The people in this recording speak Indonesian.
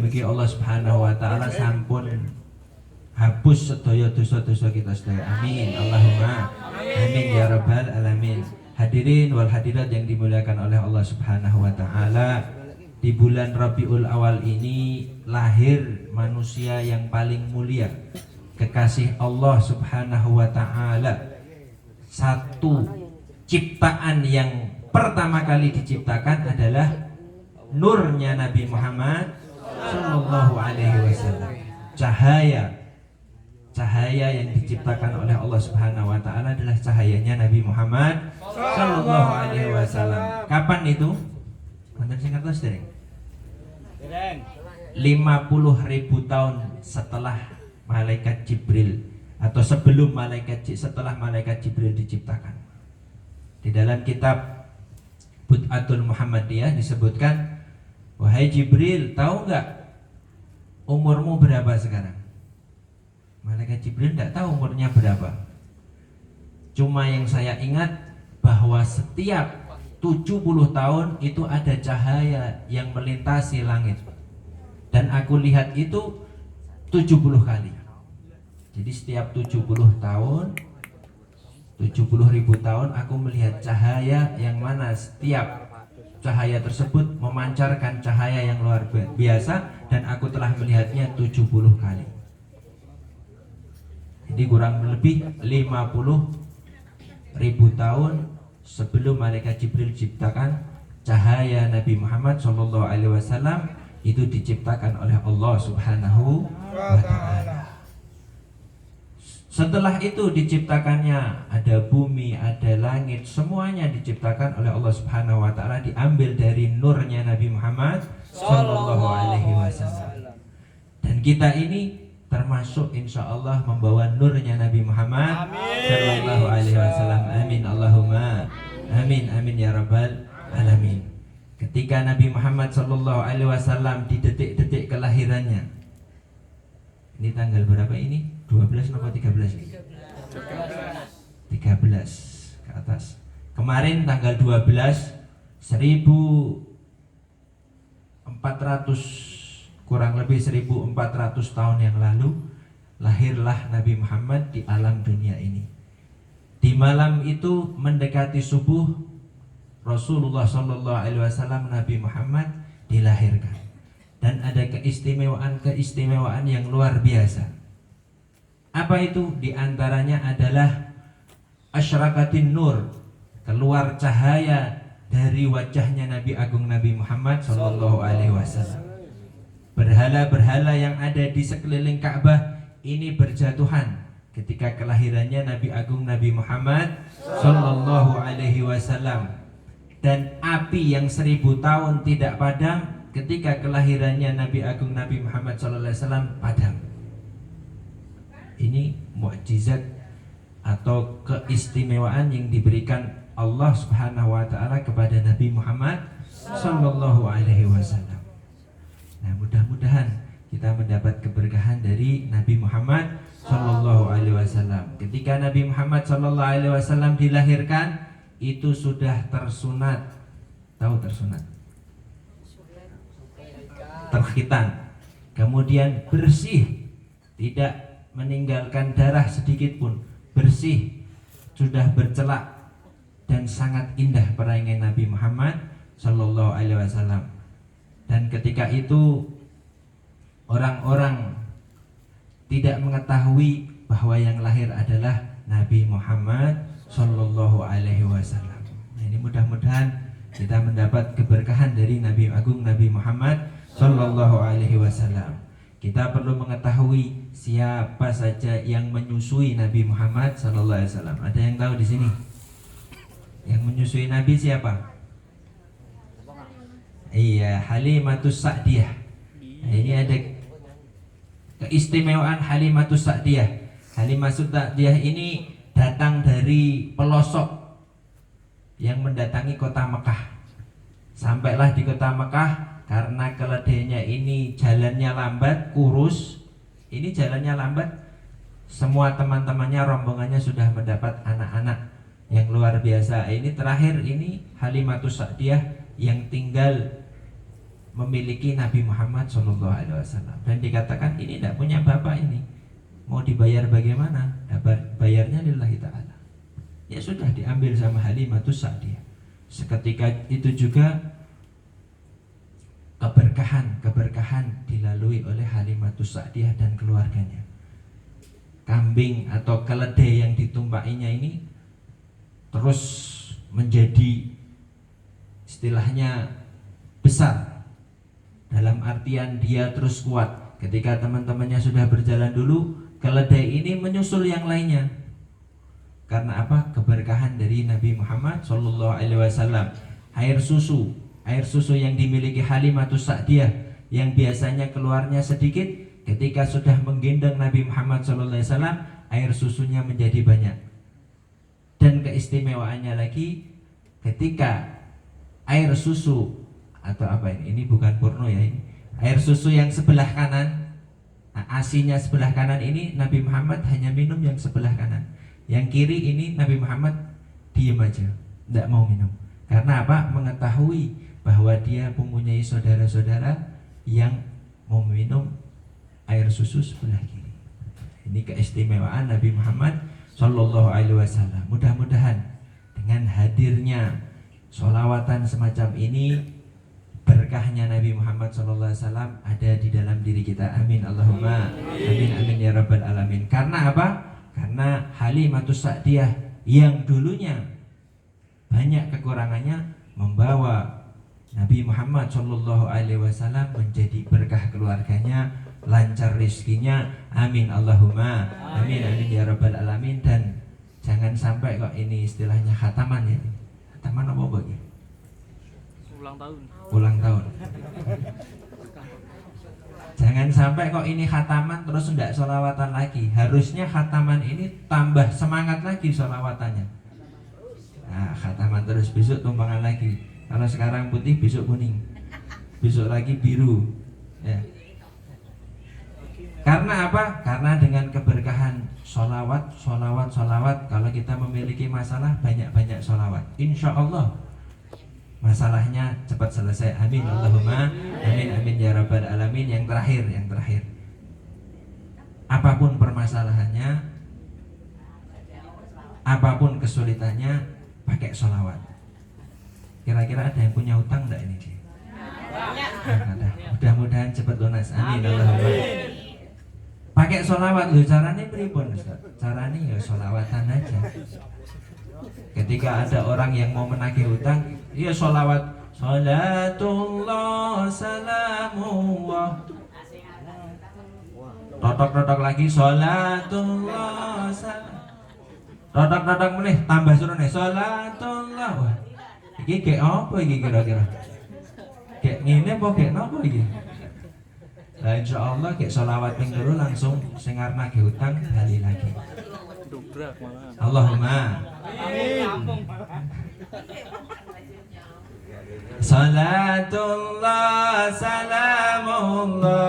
mugi Allah Subhanahu wa taala sampun hapus sedaya dosa-dosa kita sedaya. Amin. Allahumma amin ya rabbal alamin. Hadirin wal hadirat yang dimuliakan oleh Allah Subhanahu wa taala, di bulan Rabiul Awal ini lahir manusia yang paling mulia, kekasih Allah Subhanahu wa taala. Satu ciptaan yang pertama kali diciptakan adalah nurnya Nabi Muhammad Sallallahu Alaihi Wasallam. Cahaya yang diciptakan oleh Allah Subhanahu Wa Taala adalah cahayanya Nabi Muhammad Sallallahu Alaihi Wasallam. Kapan itu? Mantan sing ngertos dereng? 50.000 tahun setelah malaikat Jibril, atau sebelum setelah malaikat Jibril diciptakan. Di dalam kitab Bid'atul Muhammadiyah disebutkan, wahai Jibril, tahu nggak umurmu berapa sekarang? Malaikat Jibril tidak tahu umurnya berapa. Cuma yang saya ingat bahwa setiap 70 tahun itu ada cahaya yang melintasi langit, dan aku lihat itu 70 kali. Jadi setiap 70 tahun, 70.000 tahun aku melihat cahaya yang mana setiap cahaya tersebut memancarkan cahaya yang luar biasa, dan aku telah melihatnya 70 kali. Jadi kurang lebih 50.000 tahun sebelum malaikat Jibril diciptakan, cahaya Nabi Muhammad SAW itu diciptakan oleh Allah Subhanahu wa Ta'ala. Setelah itu diciptakannya ada bumi, ada langit, semuanya diciptakan oleh Allah Subhanahu wa Ta'ala, diambil dari nurnya Nabi Muhammad Sallallahu Alaihi Wasallam. Dan kita ini termasuk insya Allah membawa nurnya Nabi Muhammad Sallallahu Alaihi Wasallam. Amin Allahumma amin amin ya rabbal alamin. Ketika Nabi Muhammad Sallallahu Alaihi Wasallam di detik-detik kelahirannya, ini tanggal berapa ini? 12 atau 13 ini? 13 ke atas. Kemarin tanggal 12 1400, kurang lebih 1400 tahun yang lalu, lahirlah Nabi Muhammad di alam dunia ini. Di malam itu mendekati subuh, Rasulullah Sallallahu Alaihi Wasallam, Nabi Muhammad dilahirkan. Dan ada keistimewaan yang luar biasa. Apa itu? Di antaranya adalah asyraqatin nur, keluar cahaya dari wajahnya Nabi Agung Nabi Muhammad Sallallahu Alaihi Wasallam. Berhala-berhala yang ada di sekeliling Ka'bah ini berjatuhan ketika kelahirannya Nabi Agung Nabi Muhammad Sallallahu Alaihi Wasallam. Dan api yang 1000 tahun tidak padam ketika kelahirannya Nabi Agung Nabi Muhammad Sallallahu Alaihi Wasallam padam. Ini mukjizat atau keistimewaan yang diberikan Allah Subhanahu wa Ta'ala kepada Nabi Muhammad Sallallahu Alaihi Wasallam. Nah, mudah-mudahan kita mendapat keberkahan dari Nabi Muhammad Sallallahu Alaihi Wasallam. Ketika Nabi Muhammad Sallallahu Alaihi Wasallam dilahirkan, itu sudah tersunat. Tahu tersunat? Terkhitan. Kemudian bersih, tidak meninggalkan darah sedikit pun, bersih, sudah bercelak, dan sangat indah perangai Nabi Muhammad Sallallahu Alaihi Wasallam. Dan ketika itu orang-orang tidak mengetahui bahwa yang lahir adalah Nabi Muhammad Sallallahu Alaihi Wasallam. Nah, ini mudah-mudahan kita mendapat keberkahan dari Nabi Agung Nabi Muhammad Sallallahu Alaihi Wasallam. Kita perlu mengetahui siapa saja yang menyusui Nabi Muhammad Sallallahu Alaihi Wasallam. Ada yang tahu di sini? Yang menyusui Nabi siapa? Iya, Halimatus Sa'diyah. Nah, ini ada keistimewaan Halimatus Sa'diyah. Halimatus Sa'diyah ini datang dari pelosok yang mendatangi kota Mekah. Sampailah di kota Mekah. Karena keledainya ini jalannya lambat, kurus. Ini jalannya lambat. Semua teman-temannya, rombongannya sudah mendapat anak-anak yang luar biasa. Ini terakhir ini Halimatus Sa'diyah yang tinggal memiliki Nabi Muhammad SAW. Dan dikatakan ini tidak punya bapak ini, mau dibayar bagaimana? Bayarnya lillahi ta'ala. Ya sudah, diambil sama Halimatus Sa'diyah. Seketika itu juga keberkahan dilalui oleh Halimatus Sa'diyah dan keluarganya. Kambing atau keledai yang ditumpakinya ini terus menjadi istilahnya besar, dalam artian dia terus kuat. Ketika teman-temannya sudah berjalan dulu, keledai ini menyusul yang lainnya. Karena apa? Keberkahan dari Nabi Muhammad SAW. Air susu yang dimiliki Halimatus Sa'diyah yang biasanya keluarnya sedikit, ketika sudah menggendong Nabi Muhammad SAW, air susunya menjadi banyak. Dan keistimewaannya lagi, ketika air susu atau apa ini bukan porno ya, ini air susu yang sebelah kanan, asinya sebelah kanan ini Nabi Muhammad hanya minum yang sebelah kanan. Yang kiri ini Nabi Muhammad diam aja, tidak mau minum. Karena apa? Mengetahui bahwa dia mempunyai saudara-saudara yang mau minum air susu sebelah kiri. Ini keistimewaan Nabi Muhammad Sallallahu Alaihi Wasallam. Mudah-mudahan dengan hadirnya sholawatan semacam ini, berkahnya Nabi Muhammad Sallallahu Alaihi Wasallam ada di dalam diri kita. Amin Allahumma amin amin ya rabbal alamin. Karena apa? Karena Halimatus Sa'diyah yang dulunya banyak kekurangannya membawa Nabi Muhammad Sallallahu Alaihi Wasallam menjadi berkah keluarganya, lancar rizkinya. Amin Allahumma amin amin ya rabbal alamin. Dan jangan sampai kok ini istilahnya khataman ya. Khataman apa bagi? Ulang tahun. Jangan sampai kok ini khataman terus tidak sholawatan lagi. Harusnya khataman ini tambah semangat lagi sholawatannya. Nah, khataman terus, besok tumpangan lagi. Kalau sekarang putih, besok kuning, besok lagi biru ya. Karena apa? Karena dengan keberkahan sholawat. Kalau kita memiliki masalah, banyak-banyak sholawat, insya Allah masalahnya cepat selesai. Amin Allahumma amin amin ya rabbal alamin. Yang terakhir, apapun permasalahannya, apapun kesulitannya, pakai sholawat. Kira-kira ada yang punya utang enggak ini dia? Ada. Mudah-mudahan cepat lunas. Amin Allahumma. Pakai sholawat. Loh, caranya pripun Ustaz? Caranya ya sholawatan aja. Ketika ada orang yang mau menagih utang, ya sholawat. Salatullah salamullah. Totok lagi. Salatullah salam. Totok meneh, tambah suruh nih. Salatullah. Wah, iki kayak apa iki kira-kira? Kayak ngene apa kayak napa iki? Nah, insya Allah kayak sholawat yang dulu langsung sengar nagih utang bali lagi. Allahumma amin. Salatullah salamullah